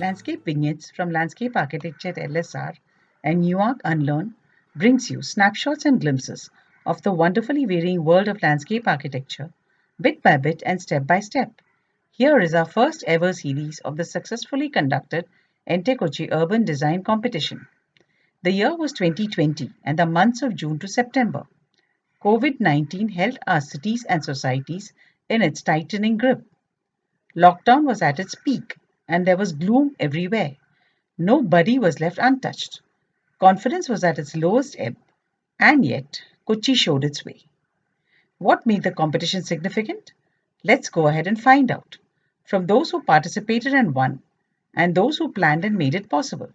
Landscape Vignettes from Landscape Architecture at LSR and Newarch Unlearn brings you snapshots and glimpses of the wonderfully varying world of landscape architecture, bit by bit and step by step. Here is our first ever series of the successfully conducted Ente Kochi Urban Design Competition. The year was 2020 and the months of June to September. COVID-19 held our cities and societies in its tightening grip. Lockdown was at its peak and there was gloom everywhere. Nobody was left untouched. Confidence was at its lowest ebb, and yet Kochi showed its way. What made the competition significant? Let's go ahead and find out from those who participated and won, and those who planned and made it possible.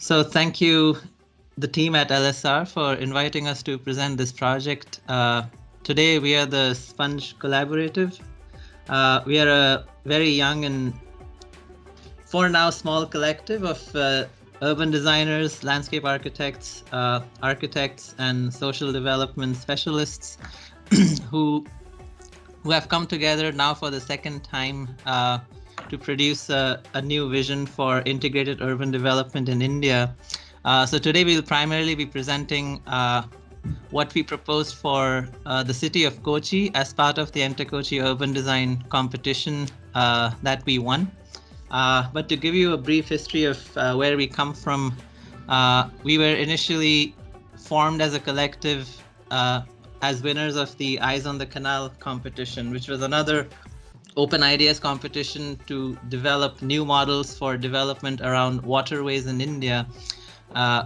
So thank you, the team at LSR, for inviting us to present this project. Today we are the Sponge Collaborative. We are a very young and for now small collective of urban designers, landscape architects, architects and social development specialists who have come together now for the second time to produce a new vision for integrated urban development in India. So today we'll primarily be presenting what we proposed for the city of Kochi as part of the Ente Kochi Urban Design Competition that we won. But to give you a brief history of where we come from, we were initially formed as a collective as winners of the Eyes on the Canal competition, which was another open ideas competition to develop new models for development around waterways in India,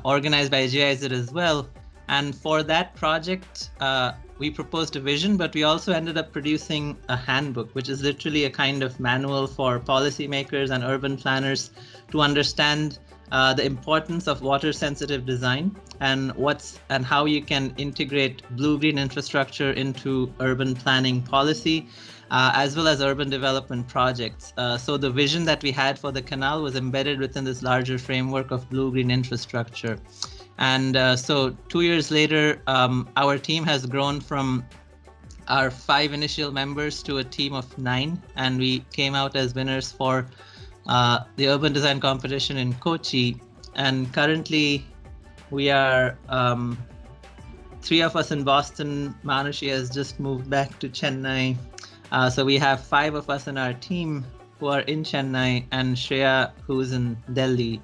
organized by GIZ as well. And for that project, we proposed a vision, but we also ended up producing a handbook, which is literally a kind of manual for policymakers and urban planners to understand the importance of water-sensitive design and how you can integrate blue-green infrastructure into urban planning policy, as well as urban development projects. So the vision that we had for the canal was embedded within this larger framework of blue-green infrastructure. And so 2 years later, our team has grown from our 5 initial members to a team of 9, and we came out as winners for the urban design competition in Kochi. And currently we are 3 of us in Boston. Manushi has just moved back to Chennai. So we have 5 of us in our team who are in Chennai, and Shreya, who's in Delhi.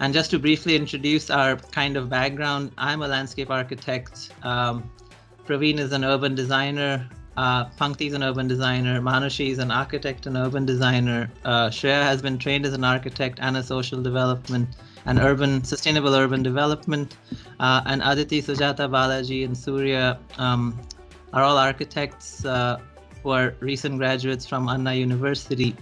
And just to briefly introduce our kind of background, I'm a landscape architect. Praveen is an urban designer. Pankti is an urban designer. Manushi is an architect and urban designer. Shreya has been trained as an architect and a social development and sustainable urban development. And Aditi, Sujata, Balaji, and Surya are all architects who are recent graduates from Anna University.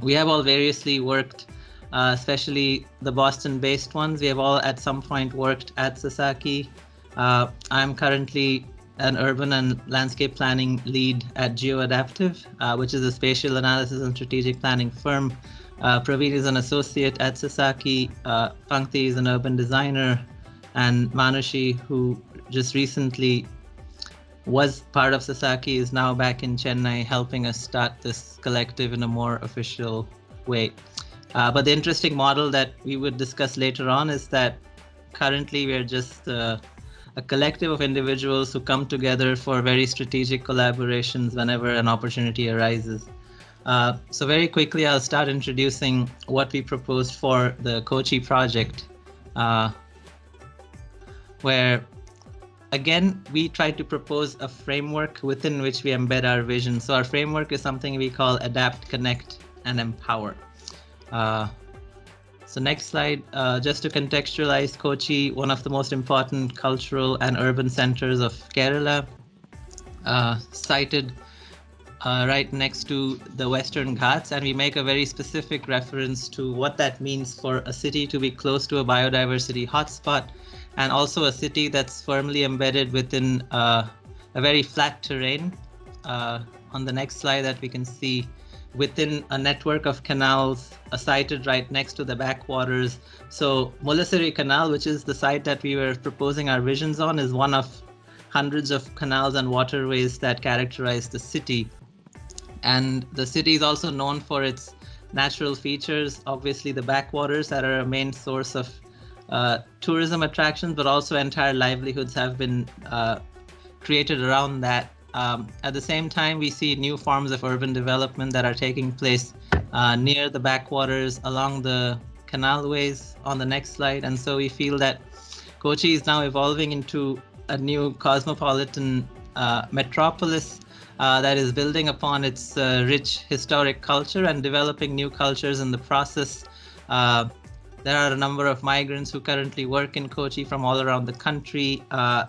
We have all variously worked, especially the Boston-based ones. We have all at some point worked at Sasaki. I'm currently an urban and landscape planning lead at GeoAdaptive, which is a spatial analysis and strategic planning firm. Praveen is an associate at Sasaki. Pankti is an urban designer, and Manushi, who just recently was part of Sasaki, is now back in Chennai helping us start this collective in a more official way. But the interesting model that we would discuss later on is that currently we're just a collective of individuals who come together for very strategic collaborations whenever an opportunity arises. So very quickly, I'll start introducing what we proposed for the Kochi project, where again, we tried to propose a framework within which we embed our vision. So our framework is something we call adapt, connect, and empower. So next slide, just to contextualize Kochi, one of the most important cultural and urban centers of Kerala, cited right next to the Western Ghats, and we make a very specific reference to what that means for a city to be close to a biodiversity hotspot, and also a city that's firmly embedded within a very flat terrain. On the next slide that we can see, within a network of canals sited right next to the backwaters. So Mullasery Canal, which is the site that we were proposing our visions on, is one of hundreds of canals and waterways that characterize the city. And the city is also known for its natural features, obviously the backwaters that are a main source of tourism attractions, but also entire livelihoods have been created around that. At the same time, we see new forms of urban development that are taking place near the backwaters, along the canalways on the next slide. And so we feel that Kochi is now evolving into a new cosmopolitan metropolis that is building upon its rich historic culture and developing new cultures in the process. There are a number of migrants who currently work in Kochi from all around the country.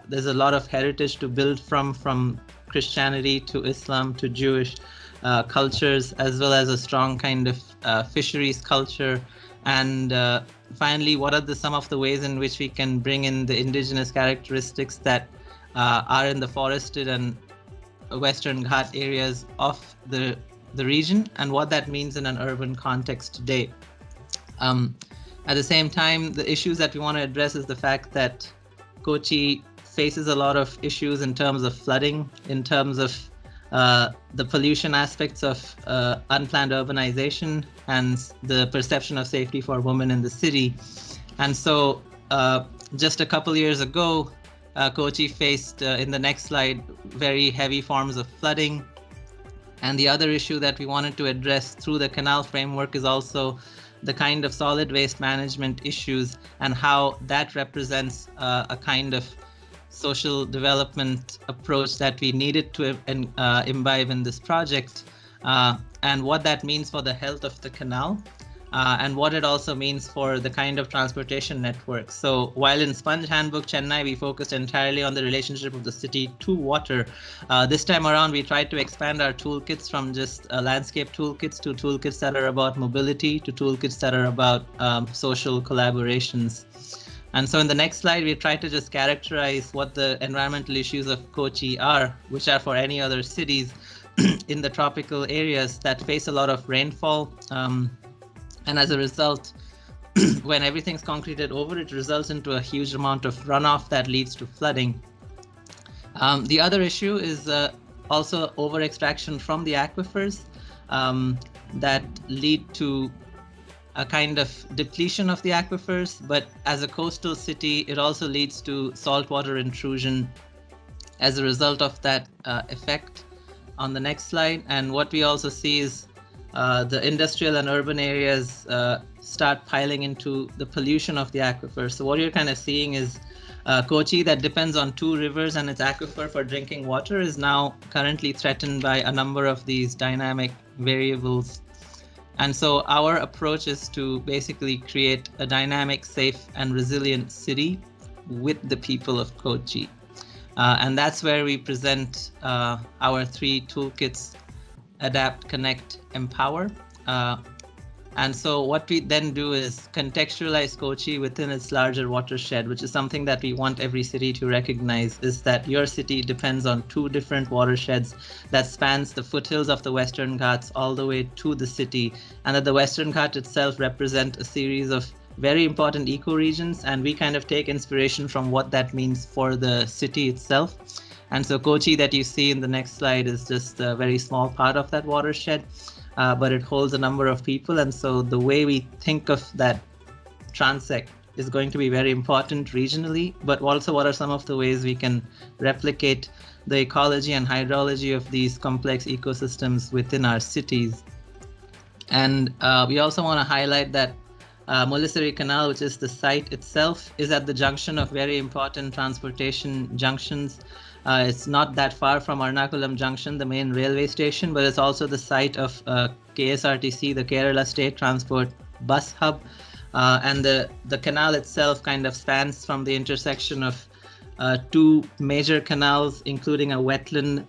There's a lot of heritage to build from Christianity to Islam to Jewish cultures, as well as a strong kind of fisheries culture. And finally, what are some of the ways in which we can bring in the indigenous characteristics that are in the forested and Western Ghat areas of the region, and what that means in an urban context today. At the same time, the issues that we want to address is the fact that Kochi faces a lot of issues in terms of flooding, in terms of the pollution aspects of unplanned urbanization, and the perception of safety for women in the city. And so just a couple years ago, Kochi faced, in the next slide, very heavy forms of flooding. And the other issue that we wanted to address through the canal framework is also the kind of solid waste management issues and how that represents a kind of social development approach that we needed to imbibe in this project, and what that means for the health of the canal, and what it also means for the kind of transportation network. So while in Sponge Handbook Chennai, we focused entirely on the relationship of the city to water, this time around we tried to expand our toolkits from just landscape toolkits to toolkits that are about mobility, to toolkits that are about social collaborations. And so in the next slide, we try to just characterize what the environmental issues of Kochi are, which are for any other cities in the tropical areas that face a lot of rainfall. And as a result, when everything's concreted over, it results into a huge amount of runoff that leads to flooding. The other issue is also over extraction from the aquifers that lead to a kind of depletion of the aquifers, but as a coastal city, it also leads to saltwater intrusion as a result of that effect on the next slide. And what we also see is the industrial and urban areas start piling into the pollution of the aquifer. So what you're kind of seeing is Kochi, that depends on two rivers and its aquifer for drinking water, is now currently threatened by a number of these dynamic variables. And so our approach is to basically create a dynamic, safe, and resilient city with the people of Kochi. And that's where we present our three toolkits: Adapt, Connect, Empower. And so what we then do is contextualize Kochi within its larger watershed, which is something that we want every city to recognize, is that your city depends on two different watersheds that spans the foothills of the Western Ghats all the way to the city, and that the Western Ghats itself represent a series of very important ecoregions, and we kind of take inspiration from what that means for the city itself. And so Kochi that you see in the next slide is just a very small part of that watershed. But it holds a number of people, and so the way we think of that transect is going to be very important regionally, but also what are some of the ways we can replicate the ecology and hydrology of these complex ecosystems within our cities. And we also want to highlight that Mullasery Canal, which is the site itself, is at the junction of very important transportation junctions. It's not that far from Ernakulam Junction, the main railway station, but it's also the site of KSRTC, the Kerala State Transport Bus Hub. And the canal itself kind of spans from the intersection of two major canals, including a wetland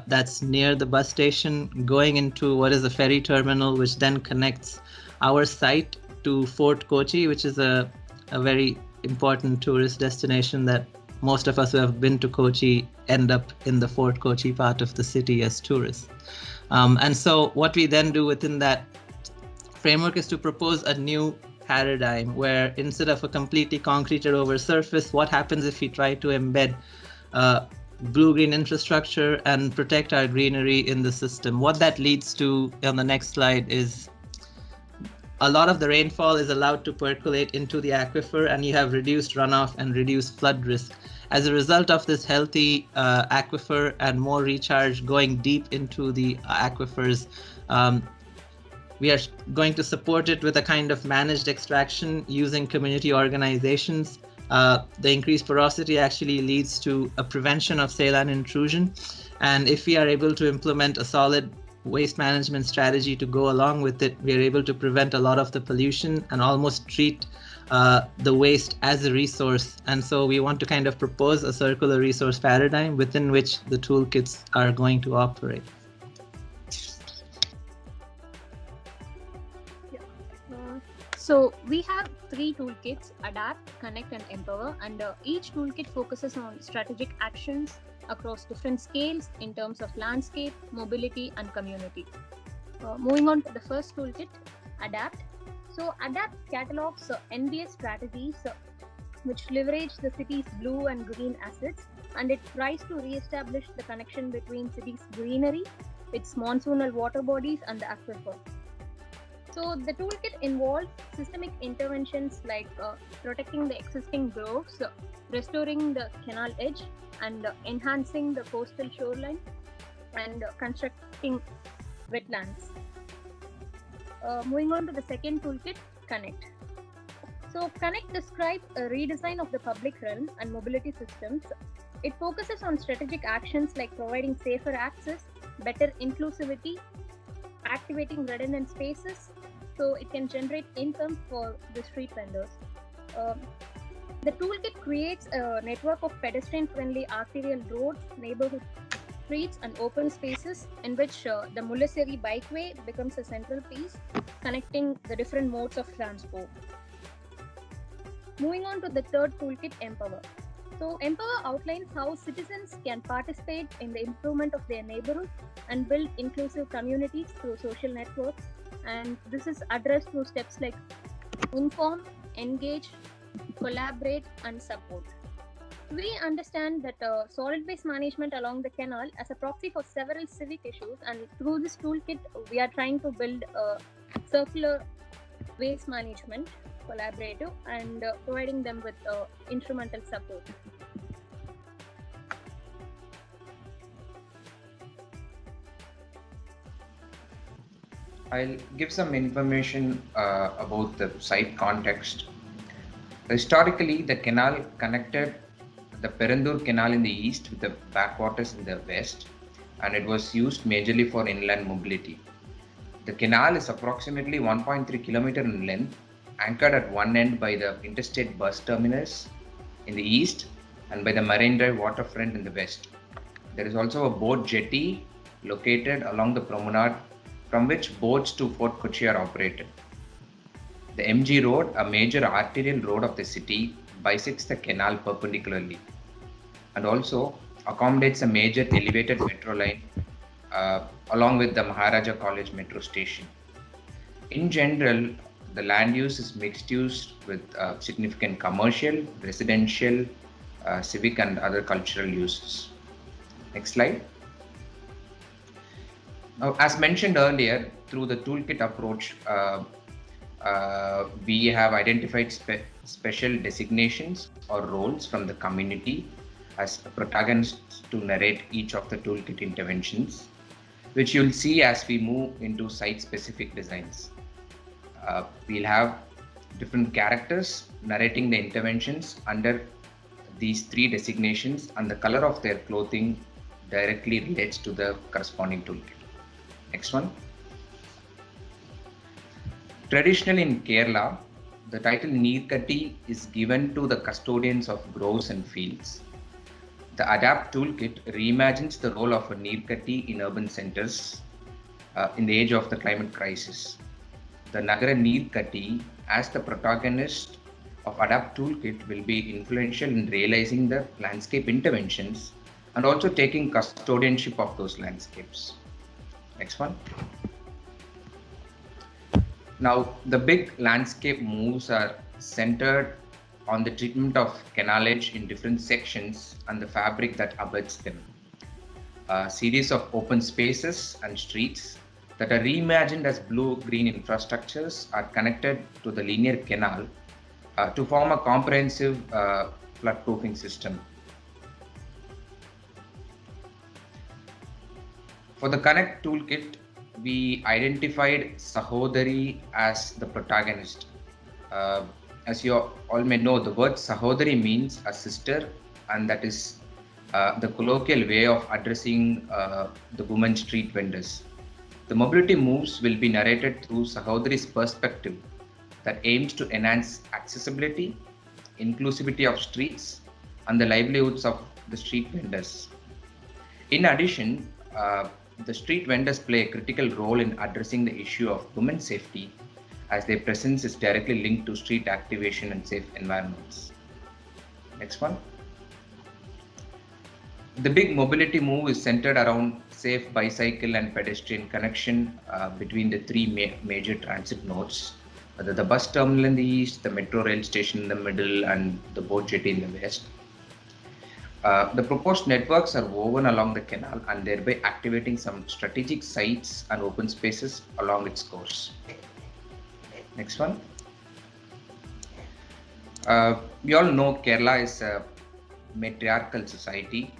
that's near the bus station, going into what is a ferry terminal, which then connects our site to Fort Kochi, which is a very important tourist destination that most of us who have been to Kochi end up in the Fort Kochi part of the city as tourists. And so what we then do within that framework is to propose a new paradigm where instead of a completely concreted over surface, what happens if we try to embed blue-green infrastructure and protect our greenery in the system? What that leads to on the next slide is a lot of the rainfall is allowed to percolate into the aquifer, and you have reduced runoff and reduced flood risk. As a result of this healthy aquifer and more recharge going deep into the aquifers, we are going to support it with a kind of managed extraction using community organizations. The increased porosity actually leads to a prevention of saline intrusion. And if we are able to implement a solid waste management strategy to go along with it, we are able to prevent a lot of the pollution and almost treat the waste as a resource. And so we want to kind of propose a circular resource paradigm within which the toolkits are going to operate. So we have 3 toolkits: Adapt, Connect, and Empower, and each toolkit focuses on strategic actions across different scales in terms of landscape, mobility, and community. Moving on to the first toolkit, Adapt. So Adapt catalogs NBS strategies which leverage the city's blue and green assets, and it tries to re-establish the connection between city's greenery, its monsoonal water bodies, and the aquifer. So the toolkit involves systemic interventions like protecting the existing groves, restoring the canal edge, and enhancing the coastal shoreline, and constructing wetlands. Moving on to the second toolkit, Connect. So Connect describes a redesign of the public realm and mobility systems. It focuses on strategic actions like providing safer access, better inclusivity, activating redundant spaces, so it can generate income for the street vendors. The toolkit creates a network of pedestrian-friendly arterial roads, neighborhood streets, and open spaces in which the Mullasery bikeway becomes a central piece, connecting the different modes of transport. Moving on to the third toolkit, Empower. So Empower outlines how citizens can participate in the improvement of their neighborhood and build inclusive communities through social networks. And this is addressed through steps like inform, engage, collaborate, and support. We understand that solid waste management along the canal as a proxy for several civic issues, and through this toolkit, we are trying to build a circular waste management collaborative and providing them with instrumental support. I'll give some information about the site context. Historically, the canal connected the Perandur Canal in the east with the backwaters in the west, and it was used majorly for inland mobility. The canal is approximately 1.3 kilometers in length, anchored at one end by the interstate bus terminus in the east and by the Marine Drive waterfront in the west. There is also a boat jetty located along the promenade from which boats to Fort Kochi are operated. The MG Road, a major arterial road of the city, bisects the canal perpendicularly and also accommodates a major elevated metro line along with the Maharaja College metro station. In general, the land use is mixed use with significant commercial, residential, civic and other cultural uses. Next slide. Now, as mentioned earlier, through the toolkit approach, we have identified special designations or roles from the community as protagonists to narrate each of the toolkit interventions, which you'll see as we move into site-specific designs. We'll have different characters narrating the interventions under these 3 designations, and the color of their clothing directly relates to the corresponding toolkit. Next one. Traditionally in Kerala, the title Neerkatti is given to the custodians of groves and fields. The ADAPT toolkit reimagines the role of a Neerkatti in urban centers in the age of the climate crisis. The Nagara Neerkatti, as the protagonist of ADAPT toolkit, will be influential in realizing the landscape interventions and also taking custodianship of those landscapes. Next one. Now, the big landscape moves are centered on the treatment of canalage in different sections and the fabric that abuts them. A series of open spaces and streets that are reimagined as blue-green infrastructures are connected to the linear canal to form a comprehensive flood-proofing system. For the Connect toolkit, we identified Sahodari as the protagonist. As you all may know, the word Sahodari means a sister, and that is the colloquial way of addressing the women street vendors. The mobility moves will be narrated through Sahodari's perspective that aims to enhance accessibility, inclusivity of streets, and the livelihoods of the street vendors. In addition, the street vendors play a critical role in addressing the issue of women's safety, as their presence is directly linked to street activation and safe environments. Next one. The big mobility move is centered around safe bicycle and pedestrian connection between the three major transit nodes, the bus terminal in the east, the metro rail station in the middle, and the boat jetty in the west. The proposed networks are woven along the canal and thereby activating some strategic sites and open spaces along its course. Next one. We all know Kerala is a matriarchal society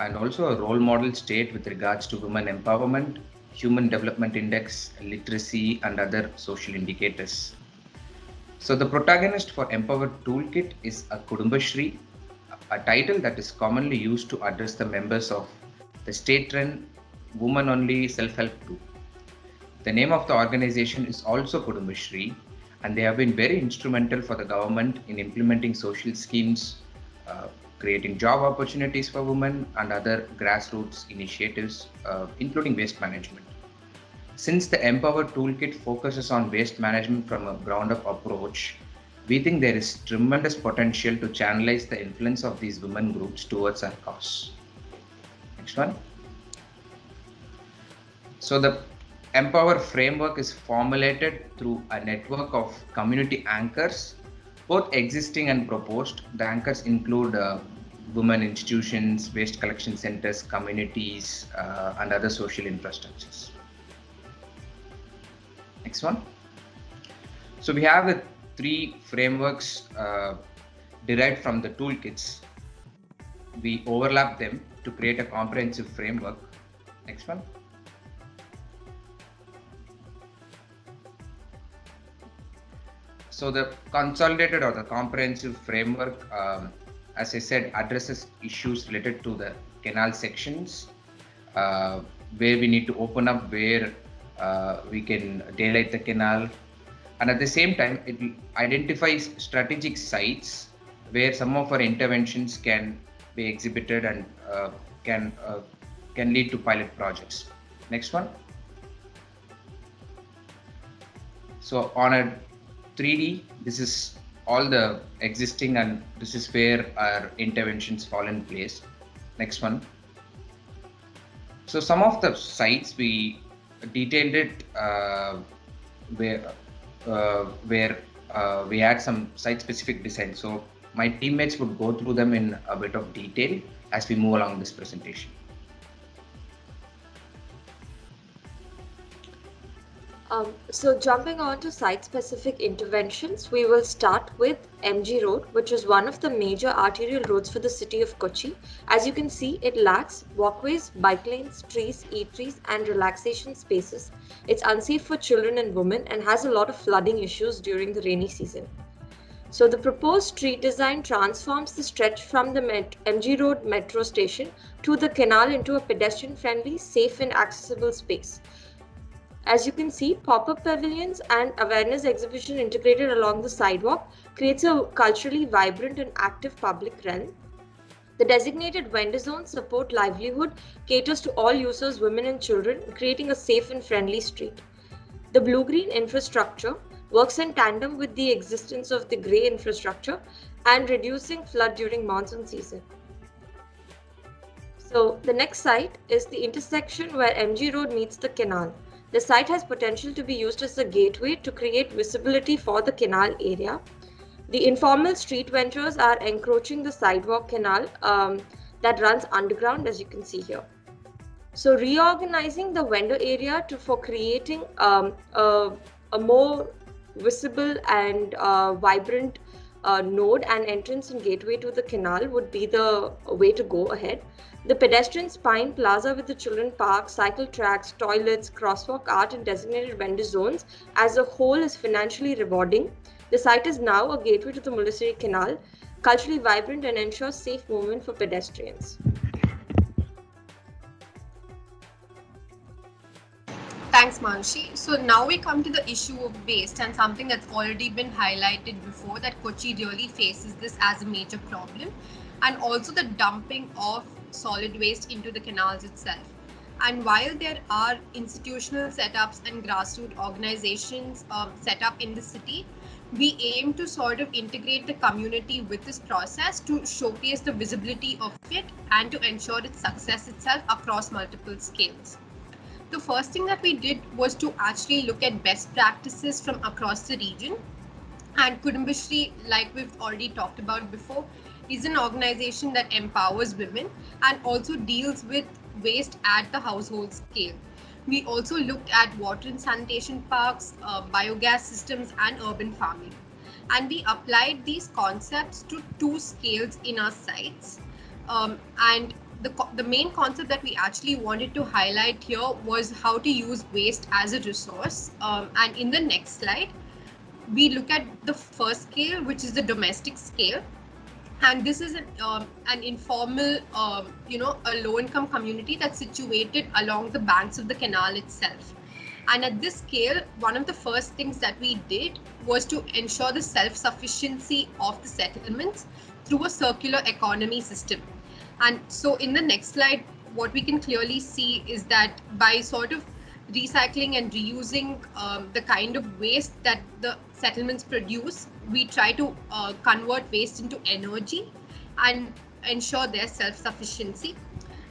and also a role model state with regards to women empowerment, human development index, literacy, and other social indicators. So the protagonist for Empower Toolkit is a Kudumbashri, a title that is commonly used to address the members of the state-run woman-only self-help group. The name of the organization is also Kudumbashri, and they have been very instrumental for the government in implementing social schemes, creating job opportunities for women, and other grassroots initiatives, including waste management. Since the Empower Toolkit focuses on waste management from a ground-up approach, we think there is tremendous potential to channelize the influence of these women groups towards our cause. Next one. So the Empower framework is formulated through a network of community anchors, both existing and proposed. The anchors include women institutions, waste collection centers, communities, and other social infrastructures. Next one. So we have the three frameworks derived from the toolkits. We overlap them to create a comprehensive framework. Next one. So the consolidated or the comprehensive framework, as I said, addresses issues related to the canal sections, where we need to open up where we can daylight the canal. And at the same time, it identifies strategic sites where some of our interventions can be exhibited and can lead to pilot projects. Next one. So on a 3D, this is all the existing, and this is where our interventions fall in place. Next one. So some of the sites we detailed it where we had some site-specific design. So my teammates would go through them in a bit of detail as we move along this presentation. So jumping on to site-specific interventions, we will start with MG Road, which is one of the major arterial roads for the city of Kochi. As you can see, it lacks walkways, bike lanes, trees, eateries, and relaxation spaces. It's unsafe for children and women and has a lot of flooding issues during the rainy season. So the proposed street design transforms the stretch from the MG Road metro station to the canal into a pedestrian-friendly, safe and accessible space. As you can see, pop-up pavilions and awareness exhibition integrated along the sidewalk creates a culturally vibrant and active public realm. The designated vendor zones support livelihood, caters to all users, women and children, creating a safe and friendly street. The blue-green infrastructure works in tandem with the existence of the grey infrastructure and reducing flood during monsoon season. So the next site is the intersection where MG Road meets the canal. The site has potential to be used as a gateway to create visibility for the canal area. The informal street vendors are encroaching the sidewalk canal that runs underground, as you can see here. So reorganizing the vendor area for creating a more visible and vibrant node and entrance and gateway to the canal would be the way to go ahead. The pedestrian spine plaza with the children park, cycle tracks, toilets, crosswalk art and designated vendor zones as a whole is financially rewarding. The site is now a gateway to the Mullasery Canal, culturally vibrant and ensures safe movement for pedestrians. Thanks, Manshi. So now we come to the issue of waste, and something that's already been highlighted before, that Kochi really faces this as a major problem, and also the dumping of solid waste into the canals itself. And while there are institutional setups and grassroots organizations set up in the city, we aim to sort of integrate the community with this process to showcase the visibility of it and to ensure its success itself across multiple scales. The first thing that we did was to actually look at best practices from across the region. And Kudumbashree, like we've already talked about before, is an organization that empowers women and also deals with waste at the household scale. We also looked at water and sanitation parks, biogas systems and urban farming. And we applied these concepts to 2 scales in our sites. And the main concept that we actually wanted to highlight here was how to use waste as a resource. And in the next slide, we look at the first scale, which is the domestic scale. And this is an informal, a low-income community that's situated along the banks of the canal itself. And at this scale, one of the first things that we did was to ensure the self-sufficiency of the settlements through a circular economy system. And so in the next slide, what we can clearly see is that by sort of recycling and reusing the kind of waste that the settlements produce, we try to convert waste into energy and ensure their self-sufficiency.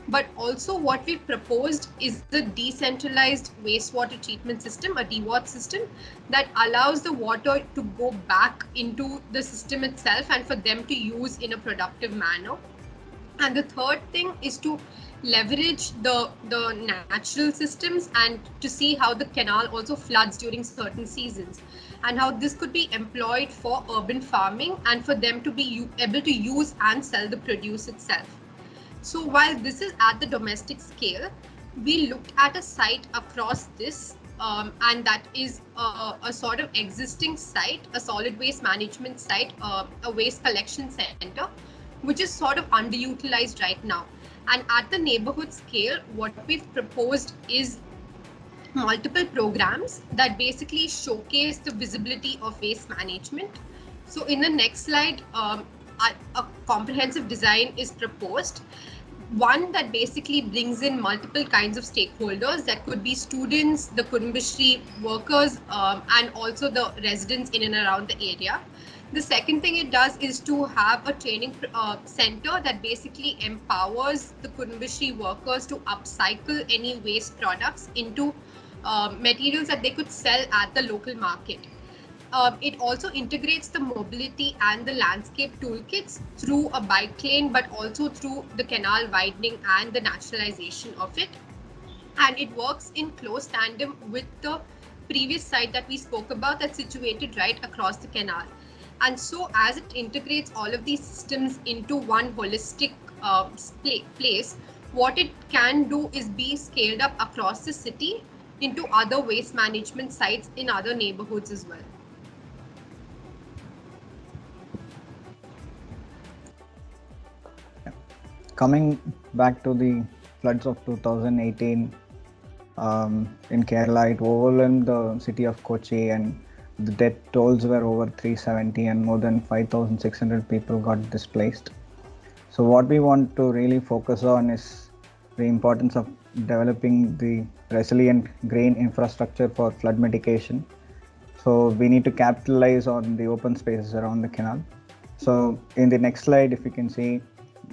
But also what we proposed is the decentralized wastewater treatment system, a DWAT system, that allows the water to go back into the system itself and for them to use in a productive manner. And the third thing is to leverage the natural systems and to see how the canal also floods during certain seasons and how this could be employed for urban farming and for them to be able to use and sell the produce itself. So while this is at the domestic scale, we looked at a site across this and that is a sort of existing site, a solid waste management site, a waste collection center, which is sort of underutilized right now. And at the neighborhood scale, what we've proposed is multiple programs that basically showcase the visibility of waste management. So in the next slide, a comprehensive design is proposed. One that basically brings in multiple kinds of stakeholders, that could be students, the Kudumbashree workers, and also the residents in and around the area. The second thing it does is to have a training center that basically empowers the Kudumbashree workers to upcycle any waste products into materials that they could sell at the local market. It also integrates the mobility and the landscape toolkits through a bike lane, but also through the canal widening and the naturalization of it. And it works in close tandem with the previous site that we spoke about that's situated right across the canal. And so as it integrates all of these systems into one holistic place, what it can do is be scaled up across the city into other waste management sites in other neighborhoods as well. Coming back to the floods of 2018 in Kerala, it overwhelmed the city of Kochi and the death tolls were over 370 and more than 5,600 people got displaced. So what we want to really focus on is the importance of developing the resilient green infrastructure for flood mitigation. So we need to capitalize on the open spaces around the canal. So in the next slide, if you can see,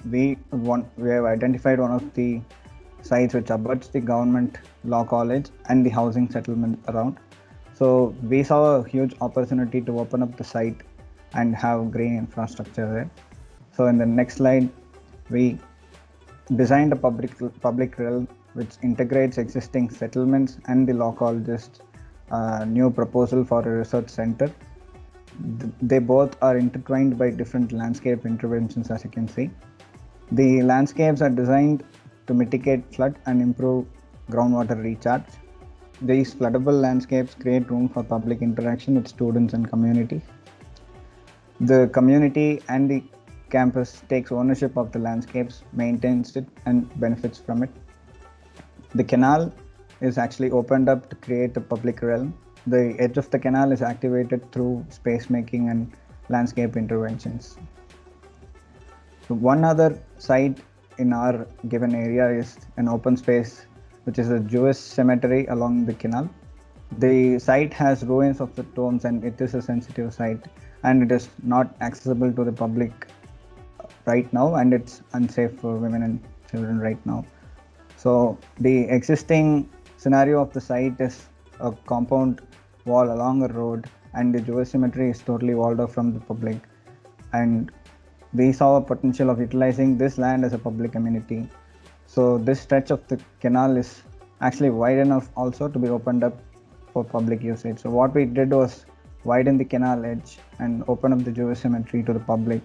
we have identified one of the sites which abuts the government law college and the housing settlement around. So we saw a huge opportunity to open up the site and have green infrastructure there. So in the next slide, we designed a public realm which integrates existing settlements and the law college's new proposal for a research center. They both are intertwined by different landscape interventions, as you can see. The landscapes are designed to mitigate flood and improve groundwater recharge. These floodable landscapes create room for public interaction with students and community. The community and the campus takes ownership of the landscapes, maintains it, and benefits from it. The canal is actually opened up to create a public realm. The edge of the canal is activated through space making and landscape interventions. So one other site in our given area is an open space, which is a Jewish cemetery along the canal. The site has ruins of the tombs and it is a sensitive site, and it is not accessible to the public right now, and it's unsafe for women and children right now. So the existing scenario of the site is a compound wall along a road, and the Jewish cemetery is totally walled off from the public. And we saw a potential of utilizing this land as a public amenity. So this stretch of the canal is actually wide enough also to be opened up for public usage. So what we did was widen the canal edge and open up the Jewish cemetery to the public.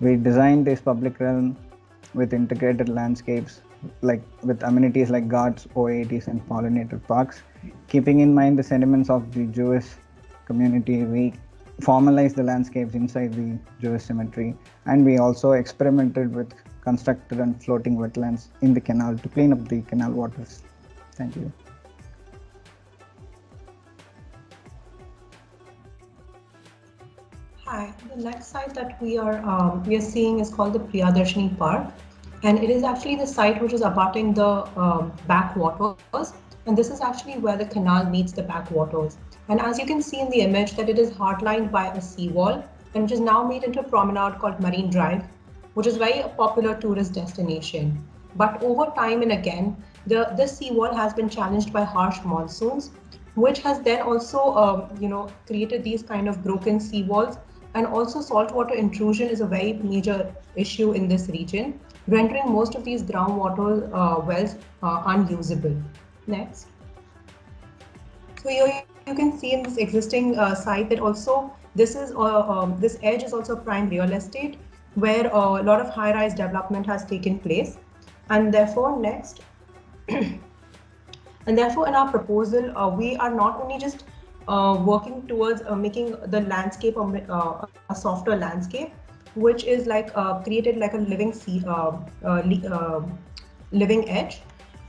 We designed this public realm with integrated landscapes, like with amenities like gardens, OATs, and pollinator parks. Keeping in mind the sentiments of the Jewish community, we formalized the landscapes inside the Jewish cemetery, and we also experimented with constructed and floating wetlands in the canal to clean up the canal waters. Thank you. Hi, the next site that we are seeing is called the Priyadarshini Park, and it is actually the site which is abutting the backwaters, and this is actually where the canal meets the backwaters. And as you can see in the image, that it is hardlined by a seawall, and which is now made into a promenade called Marine Drive, which is very a popular tourist destination. But over time and again, this seawall has been challenged by harsh monsoons, which has then also created these kind of broken seawalls. And also saltwater intrusion is a very major issue in this region, rendering most of these groundwater wells unusable. Next. So here you can see in this existing site that also this edge is also prime real estate, where a lot of high-rise development has taken place. And therefore, next. And therefore, in our proposal, we are not only just working towards making the landscape a softer landscape, which is like created like a living living edge,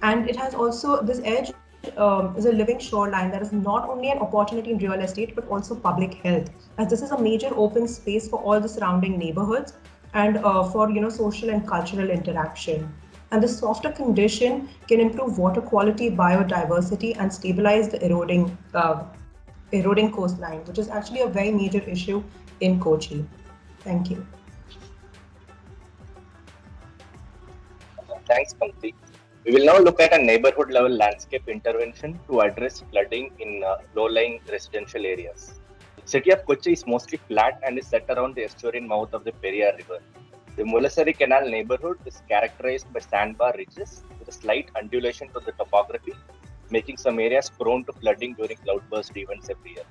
and it has also this edge is a living shoreline that is not only an opportunity in real estate but also public health, as this is a major open space for all the surrounding neighborhoods and for social and cultural interaction. And the softer condition can improve water quality, biodiversity, and stabilize the eroding coastline, which is actually a very major issue in Kochi. Thank you. Thanks, Pankti. We will now look at a neighborhood level landscape intervention to address flooding in low-lying residential areas. The city of Kochi is mostly flat and is set around the estuarine mouth of the Periyar River. The Mulasari Canal neighborhood is characterized by sandbar ridges with a slight undulation to the topography, making some areas prone to flooding during cloudburst events every year.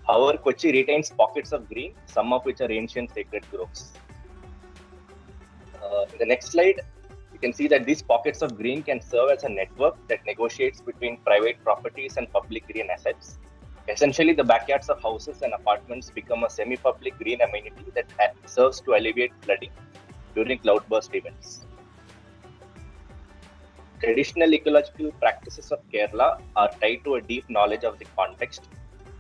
However, Kochi retains pockets of green, some of which are ancient sacred groves. In the next slide, you can see that these pockets of green can serve as a network that negotiates between private properties and public green assets. Essentially, the backyards of houses and apartments become a semi-public green amenity that serves to alleviate flooding during cloudburst events. Traditional ecological practices of Kerala are tied to a deep knowledge of the context.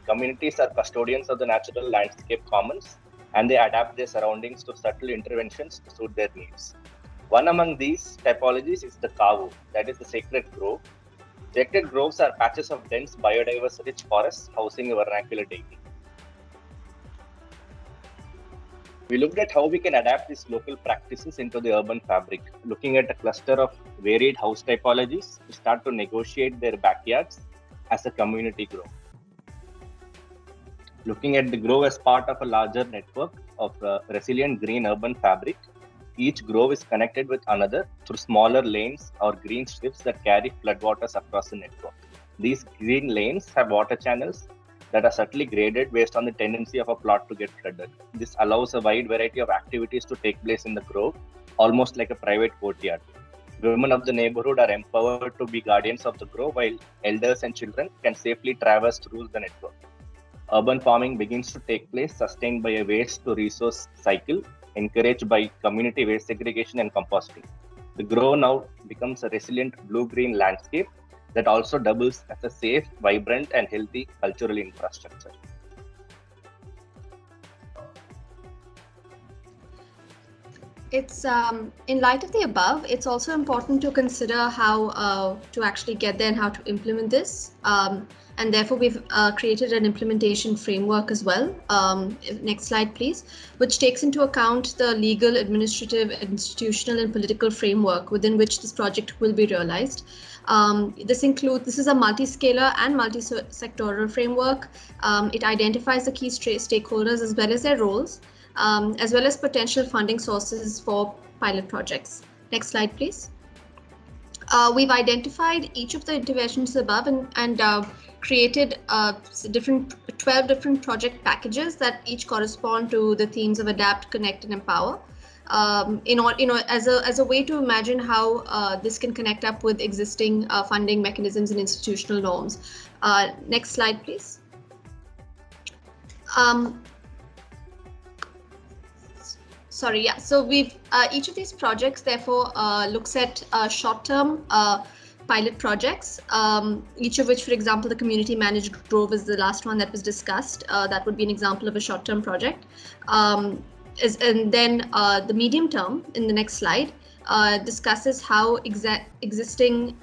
Communities are custodians of the natural landscape commons, and they adapt their surroundings to subtle interventions to suit their needs. One among these typologies is the kavu, that is the sacred grove. Sacred groves are patches of dense, biodiverse, rich forests housing a vernacular deity. We looked at how we can adapt these local practices into the urban fabric. Looking at a cluster of varied house typologies, we start to negotiate their backyards as a community grove. Looking at the grove as part of a larger network of resilient green urban fabric, each grove is connected with another through smaller lanes or green strips that carry floodwaters across the network. These green lanes have water channels that are subtly graded based on the tendency of a plot to get flooded. This allows a wide variety of activities to take place in the grove, almost like a private courtyard. Women of the neighborhood are empowered to be guardians of the grove, while elders and children can safely traverse through the network. Urban farming begins to take place, sustained by a waste to resource cycle, encouraged by community waste segregation and composting. The grove now becomes a resilient blue-green landscape that also doubles as a safe, vibrant, and healthy cultural infrastructure. It's in light of the above, it's also important to consider how to actually get there and how to implement this. And therefore, we've created an implementation framework as well. Next slide, please, which takes into account the legal, administrative, institutional, and political framework within which this project will be realized. This is a multi-scalar and multi-sectoral framework. It identifies the key stakeholders as well as their roles, as well as potential funding sources for pilot projects. Next slide, please. We've identified each of the interventions above and created 12 different project packages that each correspond to the themes of adapt, connect, and empower. As a way to imagine how this can connect up with existing funding mechanisms and institutional norms. Next slide, please. Sorry, yeah. So we've each of these projects therefore looks at short-term pilot projects, each of which, for example, the community managed grove is the last one that was discussed. That would be an example of a short-term project. And then the medium term in the next slide discusses how existing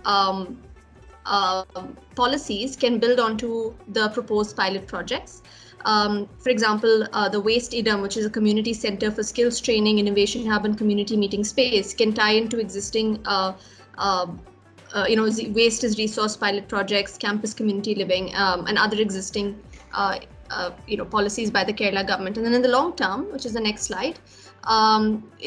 policies can build onto the proposed pilot projects. For example, the Waste Idam, which is a community center for skills training, innovation hub, and community meeting space, can tie into existing, waste as resource pilot projects, campus community living, and other existing, policies by the Kerala government. And then in the long term, which is the next slide,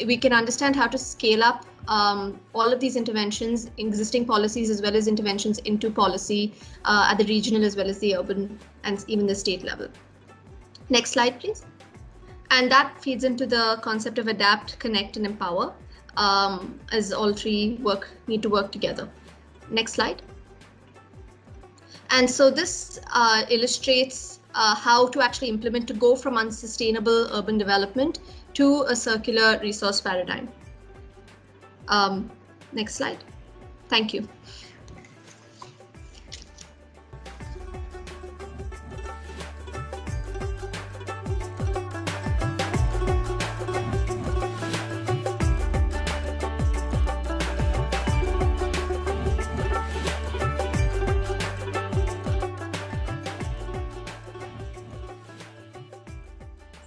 we can understand how to scale up all of these interventions, existing policies, as well as interventions into policy at the regional as well as the urban and even the state level. Next slide, please. And that feeds into the concept of adapt, connect, and empower, as all three need to work together. Next slide. And so this illustrates how to actually implement to go from unsustainable urban development to a circular resource paradigm. Next slide. Thank you.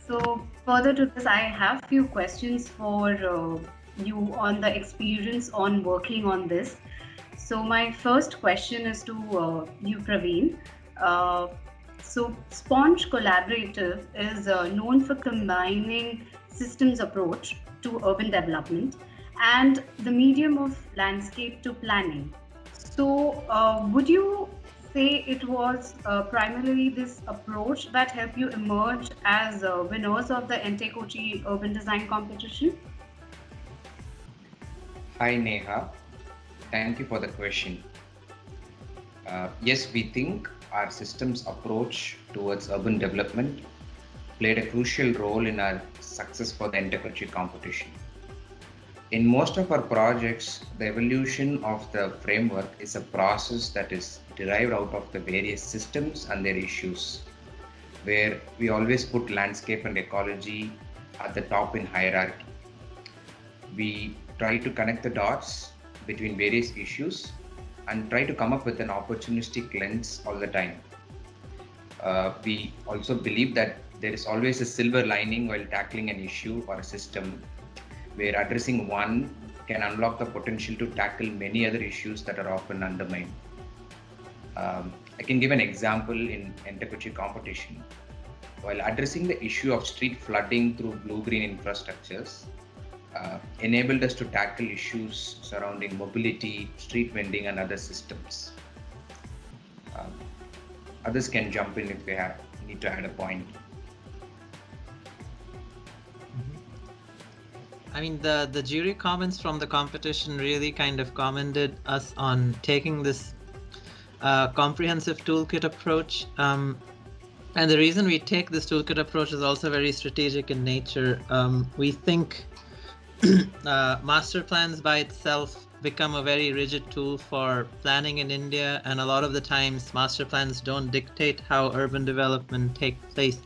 So further to this, I have few questions for you on the experience on working on this. So my first question is to you, Praveen. So Sponge Collaborative is known for combining systems approach to urban development and the medium of landscape to planning. So would you say it was primarily this approach that helped you emerge as winners of the Ente Kochi Urban Design Competition? Hi Neha, thank you for the question. Yes, we think our systems approach towards urban development played a crucial role in our success for the Entekochi competition. In most of our projects, the evolution of the framework is a process that is derived out of the various systems and their issues, where we always put landscape and ecology at the top in hierarchy. We try to connect the dots between various issues and try to come up with an opportunistic lens all the time. We also believe that there is always a silver lining while tackling an issue or a system, where addressing one can unlock the potential to tackle many other issues that are often undermined. I can give an example in Entekochi Competition. While addressing the issue of street flooding through blue-green infrastructures, enabled us to tackle issues surrounding mobility, street vending, and other systems. Others can jump in if they need to add a point. I mean, the jury comments from the competition really kind of commended us on taking this comprehensive toolkit approach. And the reason we take this toolkit approach is also very strategic in nature. We think master plans by itself become a very rigid tool for planning in India, and a lot of the times master plans don't dictate how urban development takes place.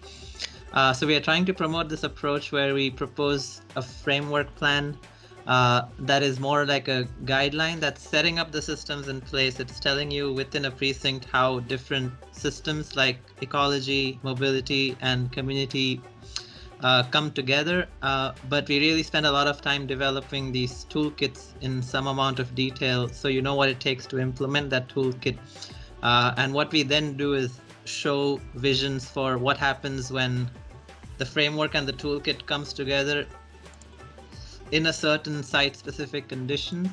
So we are trying to promote this approach where we propose a framework plan that is more like a guideline that's setting up the systems in place. It's telling you within a precinct how different systems like ecology, mobility, and community come together. But we really spend a lot of time developing these toolkits in some amount of detail, so you know what it takes to implement that toolkit. And what we then do is show visions for what happens when the framework and the toolkit comes together in a certain site-specific conditions,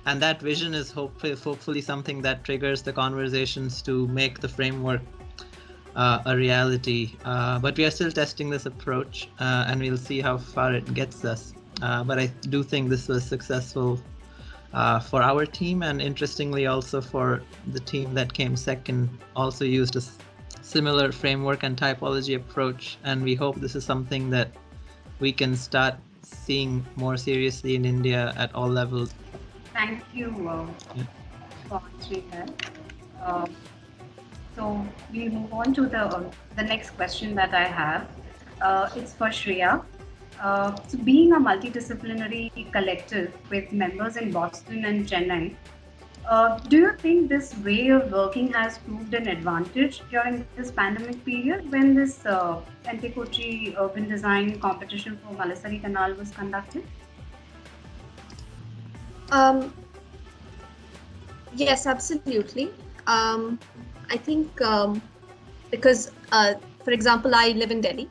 and that vision is hopefully something that triggers the conversations to make the framework a reality. But we are still testing this approach, and we'll see how far it gets us. But I do think this was successful for our team, and interestingly also for the team that came second, also used a similar framework and typology approach, and we hope this is something that we can start seeing more seriously in India at all levels. Thank you for answering that. So we move on to the next question that I have. It's for Shreya. So being a multidisciplinary collective with members in Boston and Chennai, do you think this way of working has proved an advantage during this pandemic period when this Ente Kochi urban design competition for Malasari Canal was conducted? Yes, absolutely. I think because, for example, I live in Delhi,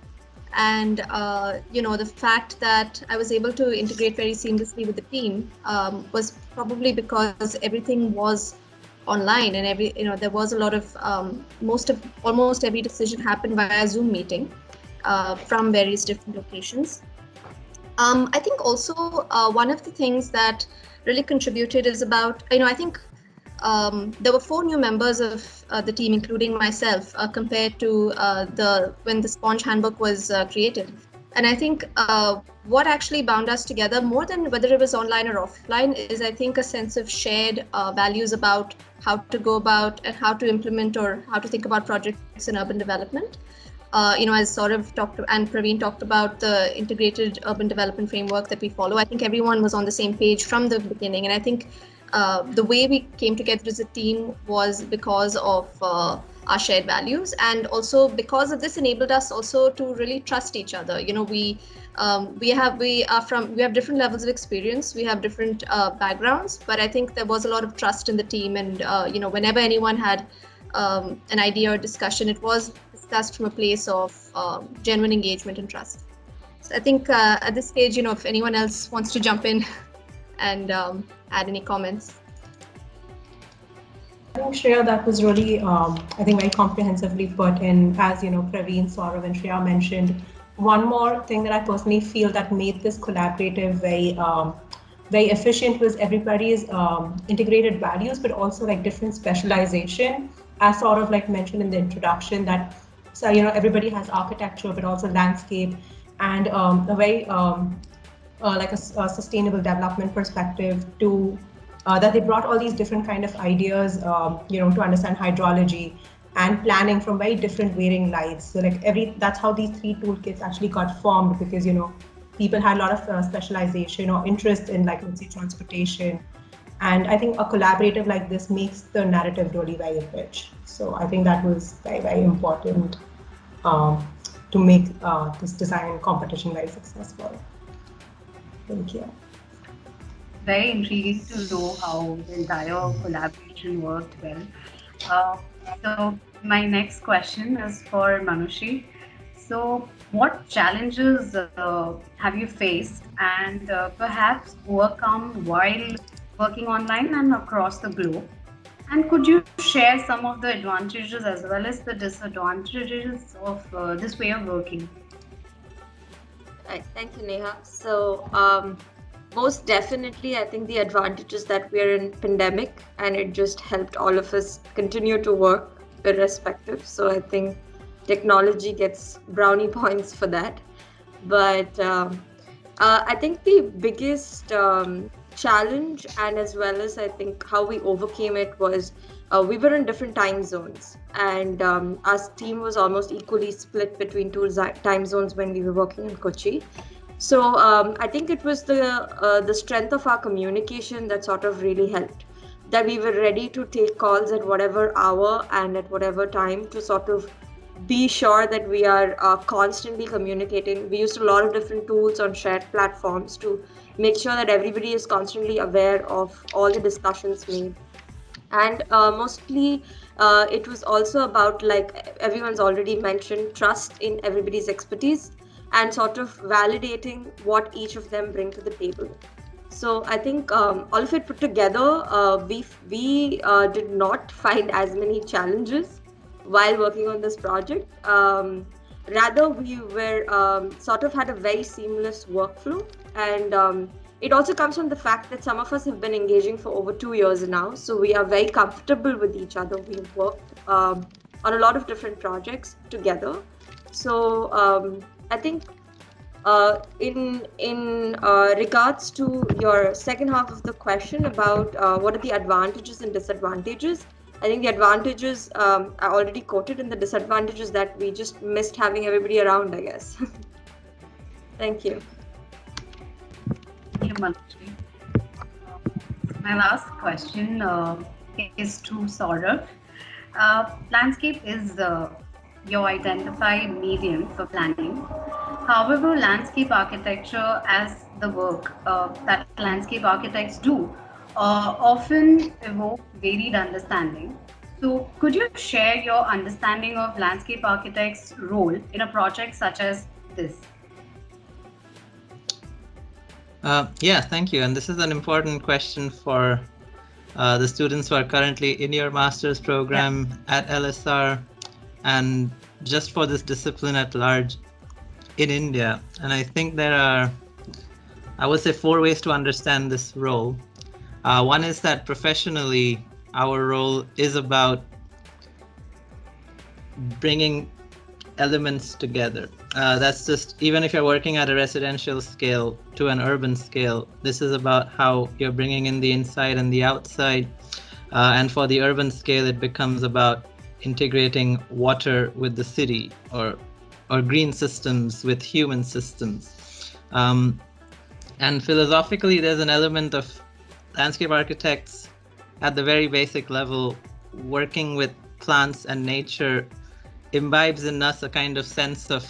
and the fact that I was able to integrate very seamlessly with the team was probably because everything was online, and there was a lot of almost every decision happened via Zoom meeting from various different locations. I think also one of the things that really contributed is about, I think there were 4 new members of the team, including myself, compared to when the Sponge Handbook was created. And I think what actually bound us together, more than whether it was online or offline, is I think a sense of shared values about how to go about and how to implement or how to think about projects in urban development. As Saurav talked and Praveen talked about the integrated urban development framework that we follow, I think everyone was on the same page from the beginning. And I think the way we came together as a team was because of our shared values, and also because of this enabled us also to really trust each other. We have different levels of experience, we have different backgrounds, but I think there was a lot of trust in the team, and whenever anyone had an idea or discussion, it was discussed from a place of genuine engagement and trust. So I think at this stage, if anyone else wants to jump in and add any comments. I think Shreya, that was really, I think, very comprehensively put in. As Praveen, Saurav, and Shreya mentioned, one more thing that I personally feel that made this collaborative very efficient was everybody's integrated values, but also like different specialization. As Saurav mentioned in the introduction, that everybody has architecture, but also landscape, and a very a sustainable development perspective to. That they brought all these different kind of ideas, to understand hydrology and planning from very different varying lights. So that's how these 3 toolkits actually got formed, because people had a lot of specialization or interest in, like, let's say, transportation. And I think a collaborative like this makes the narrative really very rich. So I think that was very, very important to make this design competition very successful. Thank you. Very intriguing to know how the entire collaboration worked well. So my next question is for Manushi. So what challenges have you faced and perhaps overcome while working online and across the globe? And could you share some of the advantages as well as the disadvantages of this way of working? Right. Thank you, Neha. So most definitely, I think the advantage is that we're in pandemic and it just helped all of us continue to work irrespective. So I think technology gets brownie points for that. But I think the biggest challenge, and as well as I think how we overcame it, was we were in different time zones, and our team was almost equally split between two time zones when we were working in Kochi. So I think it was the strength of our communication that sort of really helped, that we were ready to take calls at whatever hour and at whatever time to sort of be sure that we are constantly communicating. We used a lot of different tools on shared platforms to make sure that everybody is constantly aware of all the discussions made. And mostly it was also about, like everyone's already mentioned, trust in everybody's expertise and sort of validating what each of them bring to the table. So I think all of it put together, we did not find as many challenges while working on this project. Rather, we were sort of had a very seamless workflow, and it also comes from the fact that some of us have been engaging for over 2 years now, so we are very comfortable with each other. We've worked on a lot of different projects together. So I think in regards to your second half of the question about what are the advantages and disadvantages, I think the advantages are already quoted, and the disadvantages that we just missed having everybody around, I guess. Thank you. Thank you, Manushi. My last question is to Saurav. Landscape is your identified medium for planning. However, landscape architecture, as the work that landscape architects do, often evoke varied understanding. So could you share your understanding of landscape architects' role in a project such as this? Yeah, thank you. And this is an important question for the students who are currently in your master's program at LSR, and just for this discipline at large in India. And I think there are, I would say, 4 ways to understand this role. One is that professionally, our role is about bringing elements together. That's just, even if you're working at a residential scale to an urban scale, this is about how you're bringing in the inside and the outside. And for the urban scale, it becomes about integrating water with the city, or green systems with human systems. And philosophically, there's an element of landscape architects at the very basic level working with plants and nature imbibes in us a kind of sense of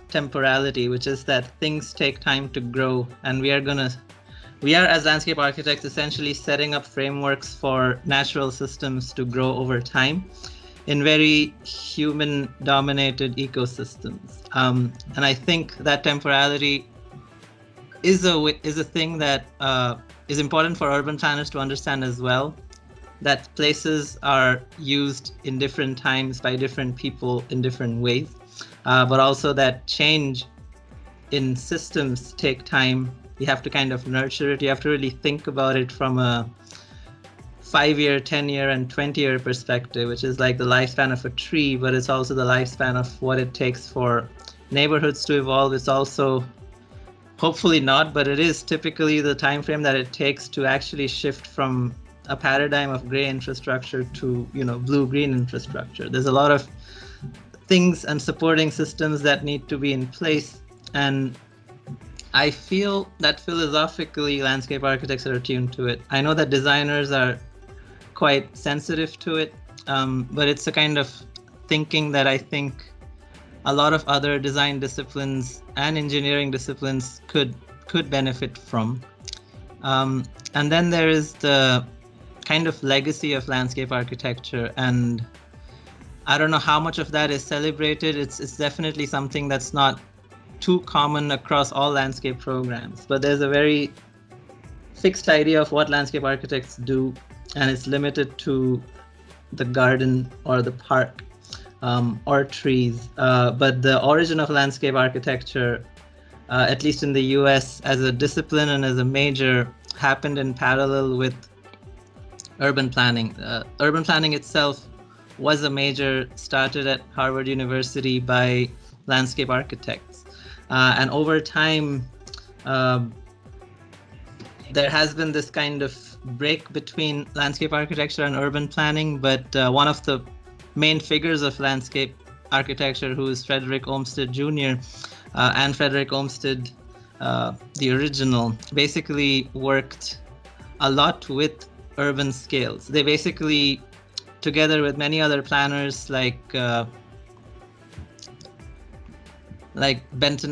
temporality, which is that things take time to grow, and we are as landscape architects essentially setting up frameworks for natural systems to grow over time in very human dominated ecosystems. And I think that temporality is a thing that is important for urban planners to understand as well, that places are used in different times by different people in different ways, but also that change in systems take time. You have to kind of nurture it. You have to really think about it from a 5-year, 10-year, and 20-year perspective, which is like the lifespan of a tree, but it's also the lifespan of what it takes for neighborhoods to evolve. It's also, hopefully not, but it is typically the time frame that it takes to actually shift from a paradigm of gray infrastructure to, blue-green infrastructure. There's a lot of things and supporting systems that need to be in place. And I feel that philosophically landscape architects are attuned to it. I know that designers are quite sensitive to it, but it's a kind of thinking that I think a lot of other design disciplines and engineering disciplines could benefit from. And then there is the kind of legacy of landscape architecture, and I don't know how much of that is celebrated. It's definitely something that's not too common across all landscape programs, but there's a very fixed idea of what landscape architects do, and it's limited to the garden or the park or trees. But the origin of landscape architecture, at least in the US as a discipline and as a major, happened in parallel with urban planning. Urban planning itself was a major started at Harvard University by landscape architects. And over time, there has been this kind of break between landscape architecture and urban planning, but one of the main figures of landscape architecture, who is Frederick Olmsted Jr., and Frederick Olmsted, the original, basically worked a lot with urban scales. They basically, together with many other planners like Benton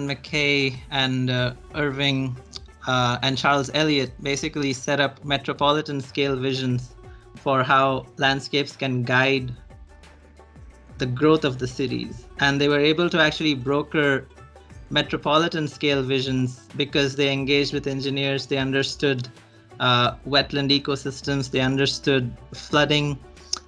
McKay and Irving and Charles Eliot, basically set up metropolitan scale visions for how landscapes can guide the growth of the cities. And they were able to actually broker metropolitan scale visions because they engaged with engineers, they understood wetland ecosystems, they understood flooding,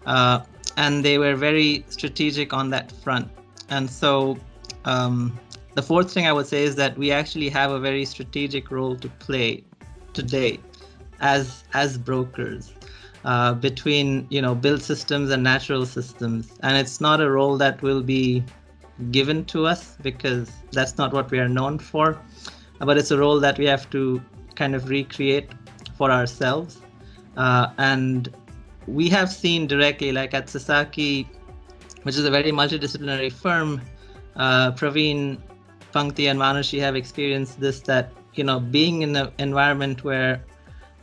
and they were very strategic on that front. And so the fourth thing I would say is that we actually have a very strategic role to play today as brokers between built systems and natural systems. And it's not a role that will be given to us because that's not what we are known for, but it's a role that we have to kind of recreate for ourselves. And we have seen directly, like at Sasaki, which is a very multidisciplinary firm, Praveen, Pankti, and Manushi have experienced this, that being in an environment where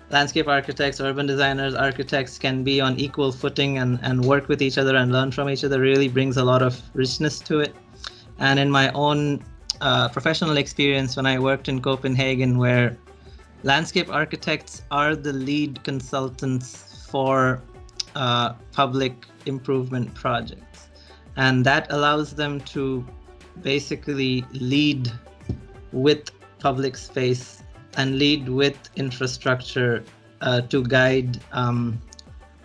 landscape architects, urban designers, architects can be on equal footing and work with each other and learn from each other really brings a lot of richness to it. And in my own professional experience, when I worked in Copenhagen, where landscape architects are the lead consultants for public improvement projects, and that allows them to basically lead with public space and lead with infrastructure to guide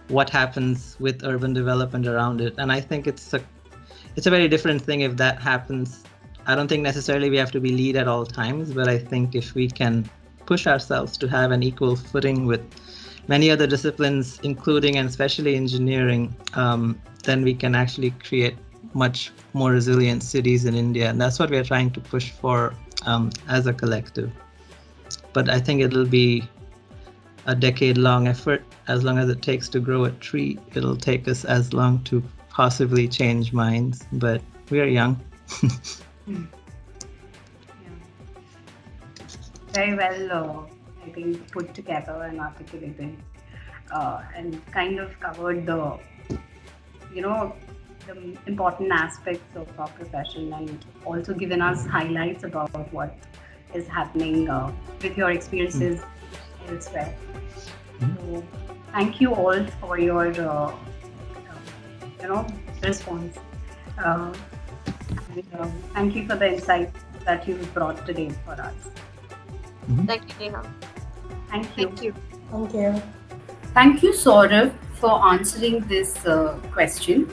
what happens with urban development around it. And I think it's a very different thing if that happens. I don't think necessarily we have to be lead at all times, but I think if we can push ourselves to have an equal footing with many other disciplines, including and especially engineering, then we can actually create much more resilient cities in India. And that's what we are trying to push for as a collective. But I think it'll be a decade-long effort. As long as it takes to grow a tree, it'll take us as long to possibly change minds, but we are young. Very well, I think, put together and articulated, and kind of covered the important aspects of our profession, and also given us highlights about what is happening with your experiences elsewhere. So thank you all for your response. Thank you for the insights that you brought today for us. Thank you, Neha. Thank you. Thank you. Thank you. Thank you, Saurav, for answering this question,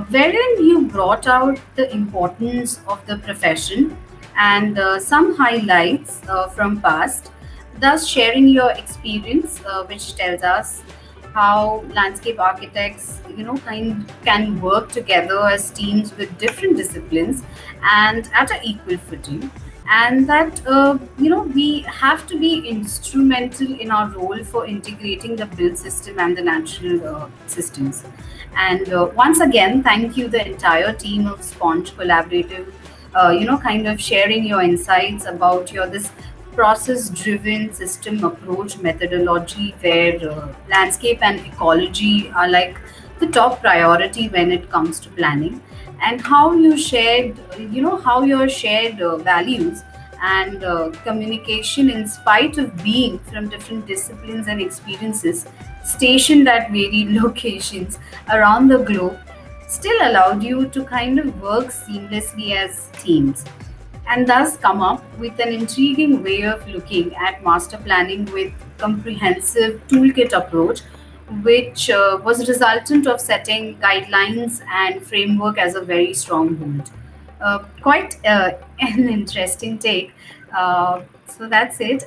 wherein you brought out the importance of the profession and some highlights from past, thus sharing your experience, which tells us how landscape architects, can work together as teams with different disciplines and at an equal footing. And that we have to be instrumental in our role for integrating the built system and the natural systems. And once again, thank you the entire team of Sponge Collaborative kind of sharing your insights about your this process-driven system approach methodology where landscape and ecology are like the top priority when it comes to planning, and how you shared, how your shared values and communication, in spite of being from different disciplines and experiences stationed at varied locations around the globe, still allowed you to kind of work seamlessly as teams, and thus come up with an intriguing way of looking at master planning with comprehensive toolkit approach, which was a resultant of setting guidelines and framework as a very strong hold. Quite an interesting take. So that's it.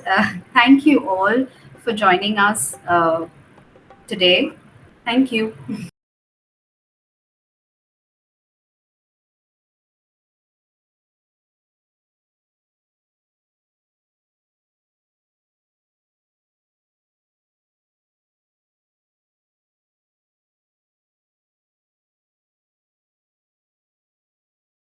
Thank you all for joining us today. Thank you.